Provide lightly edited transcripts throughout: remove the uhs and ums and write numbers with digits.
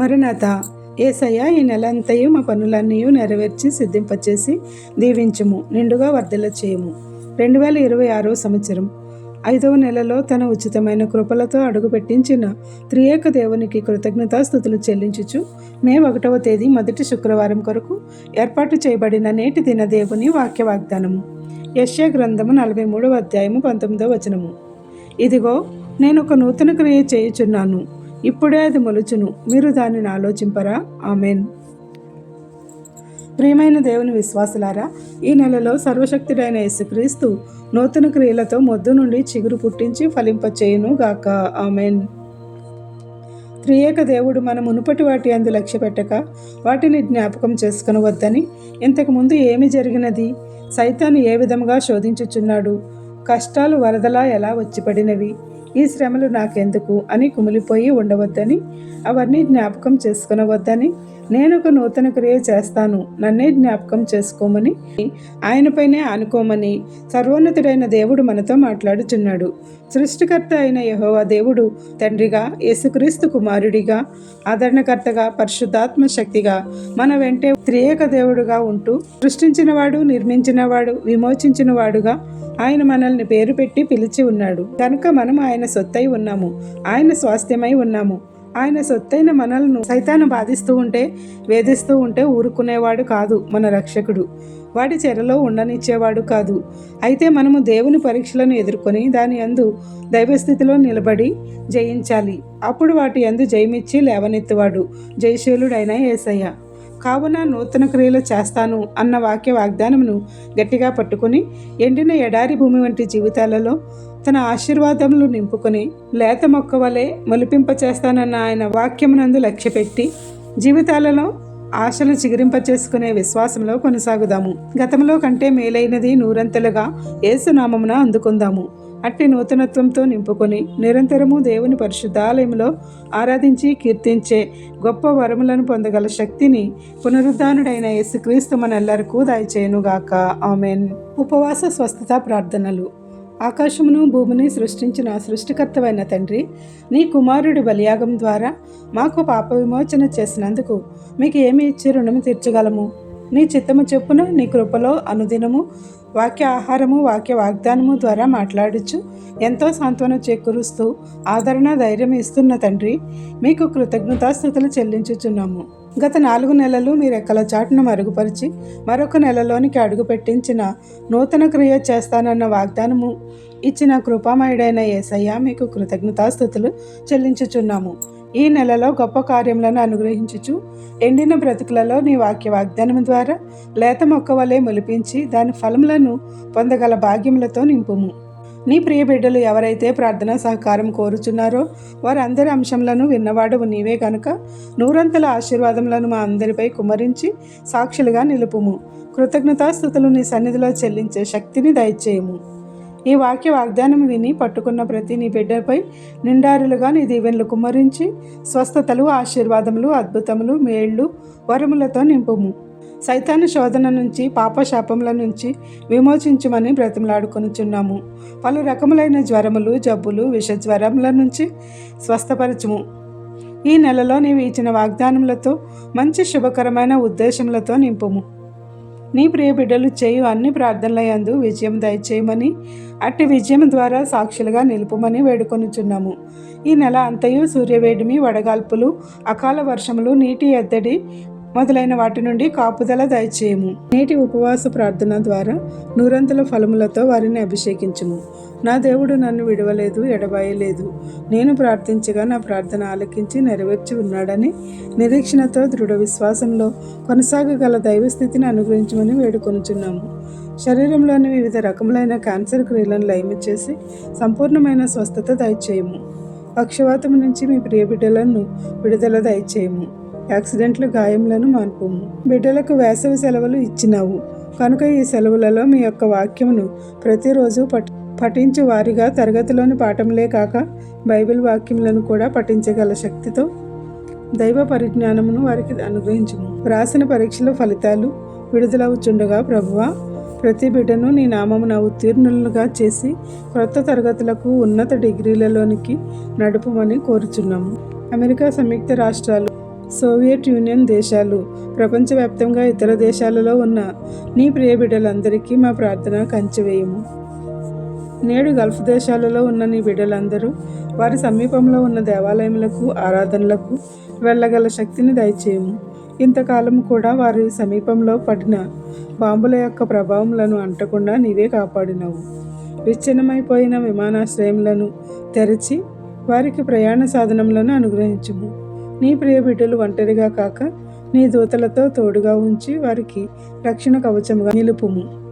మరణాత యేసయ్య, ఈ నెలంతయు మా పనులన్నీ నెరవేర్చి సిద్ధింపచేసి దీవించుము, నిండుగా వర్ధల చేయము. 2026 సంవత్సరం 5వ నెలలో తన ఉచితమైన కృపలతో అడుగుపెట్టించిన త్రియేక దేవునికి కృతజ్ఞతాస్తుతులు చెల్లించుచు మే 1వ తేదీ మొదటి శుక్రవారం కొరకు ఏర్పాటు చేయబడిన నేటి దిన దేవుని వాక్య వాగ్దానము. యెషయా గ్రంథము 43వ అధ్యాయము 19వ వచనము. ఇదిగో, నేను ఒక నూతన క్రియ చేయుచున్నాను, ఇప్పుడే అది మొలుచును, మీరు దానిని ఆలోచింపరా? ఆమెన్. ప్రియమైన దేవుని విశ్వాసులారా, ఈ నెలలో సర్వశక్తుడైన యేసుక్రీస్తు నూతన క్రియలతో మొద్దు నుండి చిగురు పుట్టించి ఫలింపచేయును గాక. ఆమెన్. త్రియేక దేవుడు మన మునుపటి వాటి అందు లక్ష్య పెట్టక వాటిని జ్ఞాపకం చేసుకునవద్దని, ఇంతకుముందు ఏమి జరిగినది, సైతాను ఏ విధముగా శోధించుచున్నాడు, కష్టాలు వరదలా ఎలా వచ్చిపడినవి, ఈ శ్రమలు నాకెందుకు అని కుమిలిపోయి ఉండవద్దని, అవన్నీ జ్ఞాపకం చేసుకునవద్దని, నేను ఒక నూతన క్రియ చేస్తాను, నన్నే జ్ఞాపకం చేసుకోమని, ఆయనపైనే ఆనుకోమని సర్వోన్నతుడైన దేవుడు మనతో మాట్లాడుచున్నాడు. సృష్టికర్త అయిన యెహోవా దేవుడు తండ్రిగా, యేసుక్రీస్తు కుమారుడిగా, ఆదరణకర్తగా, పరిశుద్ధాత్మ శక్తిగా మన వెంటే త్రియేక దేవుడుగా ఉంటూ సృష్టించినవాడు, నిర్మించినవాడు, విమోచించినవాడుగా ఆయన మనల్ని పేరు పెట్టి పిలిచి ఉన్నాడు. కనుక మనం ఆయన సొత్తై ఉన్నాము, ఆయన స్వాస్థ్యమై ఉన్నాము. ఆయన సొత్తైన మనల్ని సైతాను బాధిస్తూ ఉంటే, వేధిస్తూ ఉంటే ఊరుకునేవాడు కాదు మన రక్షకుడు. వాడి చెరలో ఉండనిచ్చేవాడు కాదు. అయితే మనము దేవుని పరీక్షలను ఎదుర్కొని దాని యందు దైవస్థితిలో నిలబడి జయించాలి. అప్పుడు వాటి యందు జయమిచ్చి లేవనెత్తువాడు జయశీలుడైన యేసయ్య. కావున నూతన క్రియలు చేస్తాను అన్న వాక్య వాగ్దానమును గట్టిగా పట్టుకుని ఎండిన ఎడారి భూమి వంటి జీవితాలలో తన ఆశీర్వాదములు నింపుకొని లేత మొక్క వలె మొలిపింపచేస్తానన్న ఆయన వాక్యమునందు లక్ష్యపెట్టి జీవితాలలో ఆశలు చిగురింపచేసుకునే విశ్వాసంలో కొనసాగుదాము. గతంలో కంటే మేలైనది నూరంతలుగా యేసునామమున అందుకుందాము. అట్టి నూతనత్వంతో నింపుకొని నిరంతరము దేవుని పరిశుద్ధాలయంలో ఆరాధించి కీర్తించే గొప్ప వరములను పొందగల శక్తిని పునరుద్ధానుడైన యేసుక్రీస్తు మనెల్లరికూ దయచేయునుగాక. ఆమెన్. ఉపవాస స్వస్థత ప్రార్థనలు. ఆకాశమును భూమిని సృష్టించిన సృష్టికర్తవైన తండ్రి, నీ కుమారుడి బలియాగం ద్వారా మాకు పాప విమోచన చేసినందుకు మీకు ఏమి ఇచ్చి రుణము తీర్చగలము? నీ చిత్తము చొప్పున నీ కృపలో అనుదినము వాక్య ఆహారము, వాక్య వాగ్దానము ద్వారా మాట్లాడుచు ఎంతో సాంత్వన చేకూరుస్తూ ఆదరణ, ధైర్యం ఇస్తున్న తండ్రి, మీకు కృతజ్ఞతాస్తుతులు చెల్లించుచున్నాము. గత 4 నెలలు మీ రెక్కల చాటును మరుగుపరిచి మరొక నెలలోనికి అడుగు పెట్టించిన నూతన క్రియ చేస్తానన్న వాగ్దానము ఇచ్చిన కృపామయుడైన యేసయ్య, మీకు కృతజ్ఞతాస్తుతులు చెల్లించుచున్నాము. ఈ నెలలో గొప్ప కార్యములను అనుగ్రహించుచు ఎండిన బ్రతుకులలో నీ వాక్య వాగ్దానం ద్వారా లేత మొక్క వలె మొలిపించి దాని ఫలములను పొందగల భాగ్యములతో నింపుము. నీ ప్రియ బిడ్డలు ఎవరైతే ప్రార్థనా సహకారం కోరుచున్నారో వారందరి అంశంలను విన్నవాడవు నీవే కనుక నూరంతల ఆశీర్వాదములను మా అందరిపై కుమ్మరించి సాక్షులుగా నిలుపుము. కృతజ్ఞతాస్తుతులు నీ సన్నిధిలో చెల్లించే శక్తిని దయచేయము. ఈ వాక్య వాగ్దానం విని పట్టుకున్న ప్రతి నీ బిడ్డపై నిండారులుగా నీ దీవెనలు కుమ్మరించి స్వస్థతలు, ఆశీర్వాదములు, అద్భుతములు, మేళ్లు, వరములతో నింపుము. సైతాను శోధన నుంచి, పాపశాపముల నుంచి విమోచించుమని బ్రతిమలాడుకొనుచున్నాము. పలు రకములైన జ్వరములు, జబ్బులు, విషజ్వరముల నుంచి స్వస్థపరచుము. ఈ నెలలో నీవు ఇచ్చిన వాగ్దానములతో మంచి శుభకరమైన ఉద్దేశములతో నింపుము. నీ ప్రియ బిడ్డలు చేయు అన్ని ప్రార్థనల యందు విజయం దయచేయమని, అట్టి విజయం ద్వారా సాక్షులుగా నిలుపుమని వేడుకొనుచున్నాము. ఈ నెల అంతయు సూర్యవేడిమి, వడగాల్పులు, అకాల వర్షములు, నీటి ఎద్దడి మొదలైన వాటి నుండి కాపుదల దయచేయము. నేటి ఉపవాస ప్రార్థన ద్వారా నూరంతుల ఫలములతో వారిని అభిషేకించుము. నా దేవుడు నన్ను విడవలేదు, ఎడబాయలేదు. నేను ప్రార్థించగా నా ప్రార్థన ఆలకించి నెరవేర్చి ఉన్నాడని నిరీక్షణతో దృఢ విశ్వాసంలో కొనసాగగల దైవస్థితిని అనుగ్రహించమని వేడుకొనుచున్నాము. శరీరంలోని వివిధ రకములైన క్యాన్సర్ క్రియలను లయము చేసి సంపూర్ణమైన స్వస్థత దయచేయము. పక్షవాతం నుంచి మీ ప్రియ బిడ్డలను విడుదల దయచేయము. యాక్సిడెంట్లు, గాయములను మాన్పుము. బిడ్డలకు వేసవి సెలవులు ఇచ్చినావు కనుక ఈ సెలవులలో మీ యొక్క వాక్యమును ప్రతిరోజు పఠించు వారిగా తరగతిలోని పాఠములే కాక బైబిల్ వాక్యములను కూడా పఠించగల శక్తితో దైవ పరిజ్ఞానమును వారికి అనుగ్రహించుము. వ్రాసిన పరీక్షల ఫలితాలు విడుదలవుచుండగా ప్రభువా, ప్రతి బిడ్డను నీ నామమున ఉత్తీర్ణులుగా చేసి క్రొత్త తరగతులకు, ఉన్నత డిగ్రీలలోనికి నడుపుమని కోరుచున్నాము. అమెరికా సంయుక్త రాష్ట్రాలు సోవియట్ యూనియన్ దేశాలు, ప్రపంచవ్యాప్తంగా ఇతర దేశాలలో ఉన్న నీ ప్రియ బిడ్డలందరికీ మా ప్రార్థన కంచివేయము. నేడు గల్ఫ్ దేశాలలో ఉన్న నీ బిడ్డలందరూ వారి సమీపంలో ఉన్న దేవాలయములకు, ఆరాధనలకు వెళ్ళగల శక్తిని దయచేయము. ఇంతకాలం కూడా వారి సమీపంలో పడిన బాంబుల యొక్క ప్రభావములను అంటకుండా నీవే కాపాడినవు. విచ్ఛిన్నమైపోయిన విమానాశ్రయములను తెరిచి వారికి ప్రయాణ సాధనములను అనుగ్రహించుము. నీ ప్రియ బిడ్డలు ఒంటరిగా కాక నీ దూతలతో తోడుగా ఉంచి వారికి రక్షణ కవచముగా నిలుపుము.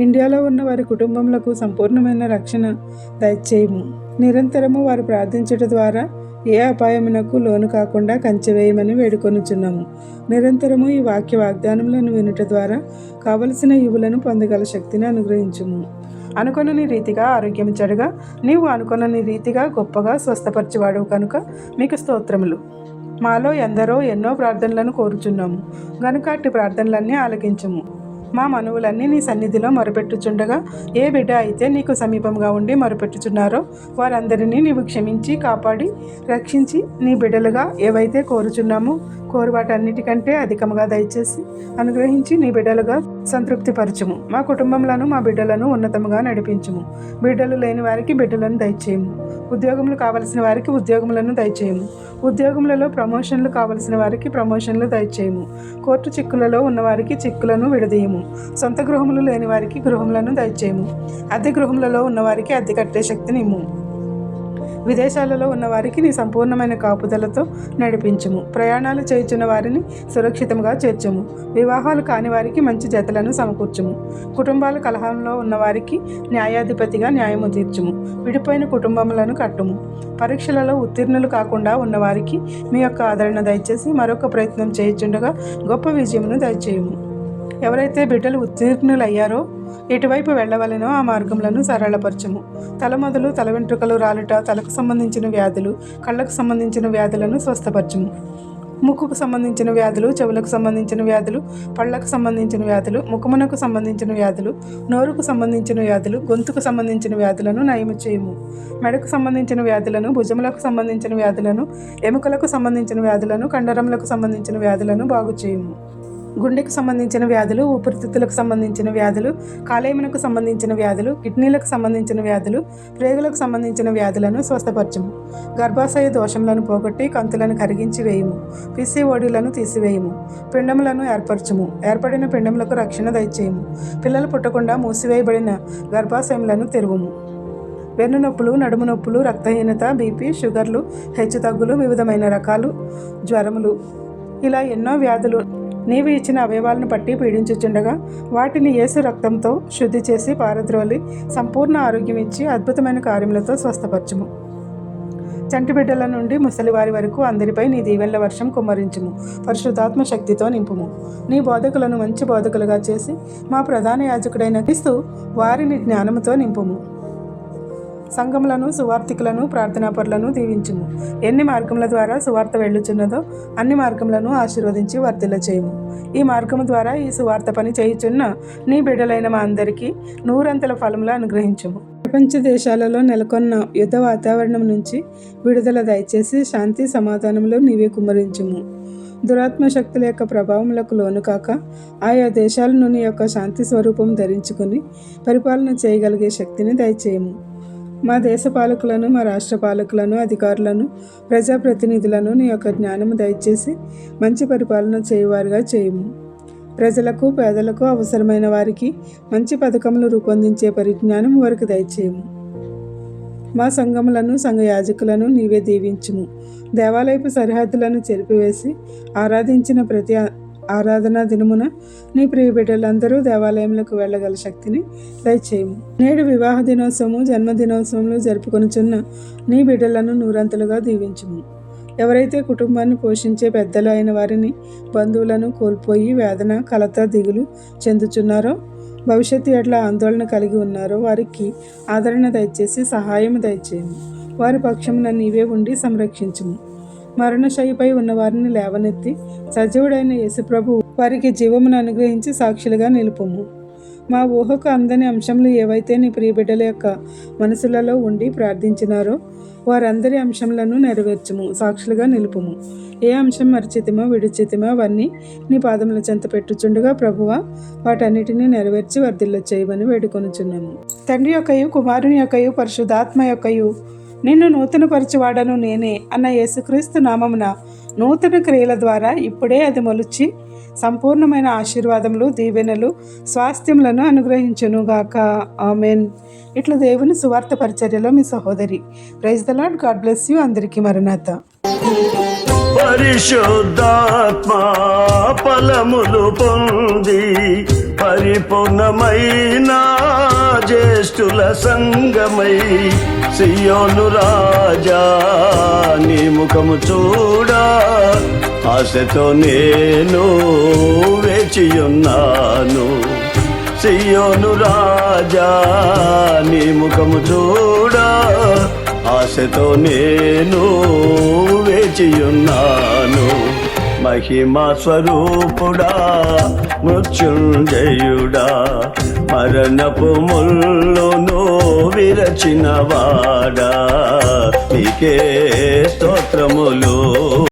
ఇండియాలో ఉన్న వారి కుటుంబములకు సంపూర్ణమైన రక్షణ దయచేయము. నిరంతరము వారు ప్రార్థించడం ద్వారా ఏ అపాయమునకు లోను కాకుండా కంచెవేయమని వేడుకొనుచున్నాము. నిరంతరము ఈ వాక్య వాగ్దానములను వినుట ద్వారా కావలసిన ఈవులను పొందగల శక్తిని అనుగ్రహించుము. అనుకొనని రీతిగా ఆరోగ్యం చెడగా నీవు అనుకొనని రీతిగా గొప్పగా స్వస్థపరచువాడు కనుక మీకు స్తోత్రములు. మాలో ఎందరో ఎన్నో ప్రార్థనలను కోరుచున్నాము గనుక అట్టి ప్రార్థనలన్నీ ఆలకించుము. మా మనవులన్నీ నీ సన్నిధిలో మొరపెట్టుచుండగా ఏ బిడ్డ అయితే నీకు సమీపంగా ఉండి మొరపెట్టుచున్నారో వారందరినీ నీవు క్షమించి కాపాడి రక్షించి నీ బిడ్డలుగా ఏవైతే కోరుచున్నామో కోరు వాటన్నిటికంటే అధికముగా దయచేసి అనుగ్రహించి నీ బిడ్డలుగా సంతృప్తిపరచుము. మా కుటుంబములను మా బిడ్డలను ఉన్నతముగా నడిపించుము. బిడ్డలు లేని వారికి బిడ్డలను దయచేయము. ఉద్యోగములు కావలసిన వారికి ఉద్యోగములను దయచేయము. ఉద్యోగములలో ప్రమోషన్లు కావలసిన వారికి ప్రమోషన్లు దయచేయము. కోర్టు చిక్కులలో ఉన్నవారికి చిక్కులను విడదీయము. సొంత గృహములు లేని వారికి గృహములను దయచేయము. అద్దె గృహములలో ఉన్నవారికి అద్దె కట్టే శక్తిని ఇమ్ము. విదేశాలలో ఉన్నవారికి నీ సంపూర్ణమైన కాపుదలతో నడిపించుము. ప్రయాణాలు చేయుచున్న వారిని సురక్షితంగా చేర్చుము. వివాహాలు కాని వారికి మంచి జతలను సమకూర్చుము. కుటుంబాల కలహంలో ఉన్నవారికి న్యాయాధిపతిగా న్యాయము తీర్చుము. విడిపోయిన కుటుంబములను కట్టుము. పరీక్షలలో ఉత్తీర్ణులు కాకుండా ఉన్నవారికి మీ యొక్క ఆదరణ దయచేసి మరొక ప్రయత్నం చేయుచుండగా గొప్ప విజయమును దయచేయము. ఎవరైతే బిడ్డలు ఉత్తీర్ణులయ్యారో ఎటువైపు వెళ్ళవలెనో ఆ మార్గములను సరళపరచుము. తల మొదలు తల వెంట్రుకలు రాలుట, తలకు సంబంధించిన వ్యాధులు, కళ్ళకు సంబంధించిన వ్యాధులను స్వస్థపరచుము. ముక్కుకు సంబంధించిన వ్యాధులు, చెవులకు సంబంధించిన వ్యాధులు, పళ్ళకు సంబంధించిన వ్యాధులు, ముఖమునకు సంబంధించిన వ్యాధులు, నోరుకు సంబంధించిన వ్యాధులు, గొంతుకు సంబంధించిన వ్యాధులను నయము చేయుము. మెడకు సంబంధించిన వ్యాధులను, భుజములకు సంబంధించిన వ్యాధులను, ఎముకలకు సంబంధించిన వ్యాధులను, కండరములకు సంబంధించిన వ్యాధులను బాగు చేయుము. గుండెకు సంబంధించిన వ్యాధులు, ఊపిరితిత్తులకు సంబంధించిన వ్యాధులు, కాలేయమునకు సంబంధించిన వ్యాధులు, కిడ్నీలకు సంబంధించిన వ్యాధులు, ప్రేగులకు సంబంధించిన వ్యాధులను స్వస్థపరచుము. గర్భాశయ దోషములను పోగొట్టి కంతులను కరిగించి వేయుము. పిసిఓడిలను తీసివేయుము. పిండములను ఏర్పరచుము. ఏర్పడిన పిండములకు రక్షణ దయచేయము. పిల్లలు పుట్టకుండా మూసివేయబడిన గర్భాశయములను తెరువుము. వెన్ను నొప్పులు, నడుము నొప్పులు, రక్తహీనత, బీపీ, షుగర్లు, హెచ్చుతగ్గులు, వివిధమైన రకాలు జ్వరములు, ఇలా ఎన్నో వ్యాధులు నీవు ఇచ్చిన అవయవాలను బట్టి పీడించుచుండగా వాటిని యేసు రక్తంతో శుద్ధి చేసి పారద్రోలి సంపూర్ణ ఆరోగ్యం ఇచ్చి అద్భుతమైన కార్యములతో స్వస్థపరచుము. చంటి బిడ్డల నుండి ముసలివారి వరకు అందరిపై నీ దీవెనల వర్షం కుమ్మరించుము. పరిశుద్ధాత్మ శక్తితో నింపుము. నీ బోధకులను మంచి బోధకులుగా చేసి మా ప్రధాన యాజకుడైన క్రీస్తు వారిని జ్ఞానముతో నింపుము. సంఘములను, సువార్థికులను, ప్రార్థనాపరులను దీవించుము. ఎన్ని మార్గముల ద్వారా సువార్త వెళ్ళుచున్నదో అన్ని మార్గములను ఆశీర్వదించి వర్ధిల్ల చేయుము. ఈ మార్గము ద్వారా ఈ సువార్త పని చేయుచున్న నీ బిడ్డలైన మా అందరికీ నూరంతల ఫలములు అనుగ్రహించుము. ప్రపంచ దేశాలలో నెలకొన్న యుద్ధ వాతావరణం నుంచి విడుదల దయచేసి శాంతి సమాధానములు నీవే కుమ్మరించుము. దురాత్మ శక్తుల యొక్క ప్రభావములకు లోను కాక ఆయా దేశాలను నీ యొక్క శాంతి స్వరూపం ధరించుకుని పరిపాలన చేయగలిగే శక్తిని దయచేయము. మా దేశ పాలకులను, మా రాష్ట్ర పాలకులను, అధికారులను, ప్రజాప్రతినిధులను నీ యొక్క జ్ఞానము దయచేసి మంచి పరిపాలన చేయువారుగా చేయుము. ప్రజలకు, పేదలకు, అవసరమైన వారికి మంచి పథకములు రూపొందించే పరిజ్ఞానం వారికి దయచేయము. మా సంఘములను, సంఘ యాజకులను నీవే దీవించుము. దేవాలయపు సరిహద్దులను చెరిపివేసి ఆరాధించిన ప్రతి ఆరాధనా దినమున నీ ప్రియ బిడ్డలందరూ దేవాలయములకు వెళ్ళగల శక్తిని దయచేయము. నేడు వివాహ దినోత్సవము, జన్మదినోత్సవములు జరుపుకొనుచున్న నీ బిడ్డలను నూరంతలుగా దీవించుము. ఎవరైతే కుటుంబాన్ని పోషించే పెద్దలు అయిన వారిని, బంధువులను కోల్పోయి వేదన, కలత, దిగులు చెందుచున్నారో, భవిష్యత్తు ఎట్లా ఆందోళన కలిగి ఉన్నారో వారికి ఆదరణ దయచేసి సహాయం దయచేయము. వారి పక్షమున నీవే ఉండి సంరక్షించుము. మరణశయ్యపై ఉన్న వారిని లేవనెత్తి సజీవుడైన యేసుప్రభు వారికి జీవమును అనుగ్రహించి సాక్షులుగా నిలుపుము. మా ఊహకు అందని అంశంలు ఏవైతే నీ ప్రియబిడ్డల యొక్క మనసులలో ఉండి ప్రార్థించినారో వారందరి అంశంలను నెరవేర్చుము, సాక్షులుగా నిలుపుము. ఏ అంశం మరిచితిమో విడిచితిమో అవన్నీ నీ పాదముల చెంత పెట్టుచుండగా ప్రభువా వాటన్నిటినీ నెరవేర్చి వర్ధిల్ల చేయమని వేడుకొనుచున్నాము. తండ్రి యొక్కయు కుమారుని యొక్కయు పరిశుద్ధాత్మ యొక్కయు నిన్ను నూతనపరచువాడను నేనే అన్న యేసుక్రీస్తు నామమున నూతన క్రియల ద్వారా ఇప్పుడే అది మొలిచి సంపూర్ణమైన ఆశీర్వాదములు, దీవెనలు, స్వాస్థ్యములను అనుగ్రహించునుగాక. ఆమెన్. ఇట్లా దేవుని సువార్త పరిచర్యలో మీ సహోదరి. Praise the Lord. God bless you. అందరికీ మరణాత. పరిశుద్ధాత్మా ఫలములు పొంది పరిపూర్ణమైన జ్యేష్ఠుల సంగమై సియోను రాజా నీ ముఖము చూడా ఆశతో నేను వేచియున్నాను. సియోను రాజా నీ ముఖము చూడా ఆశతో నేను వేచియున్నాను. మహిమా స్వరూపుడా మృత్యుంజయుడా మరణపు ముల్లును విరచిన వాడా నీకే స్తోత్రములు.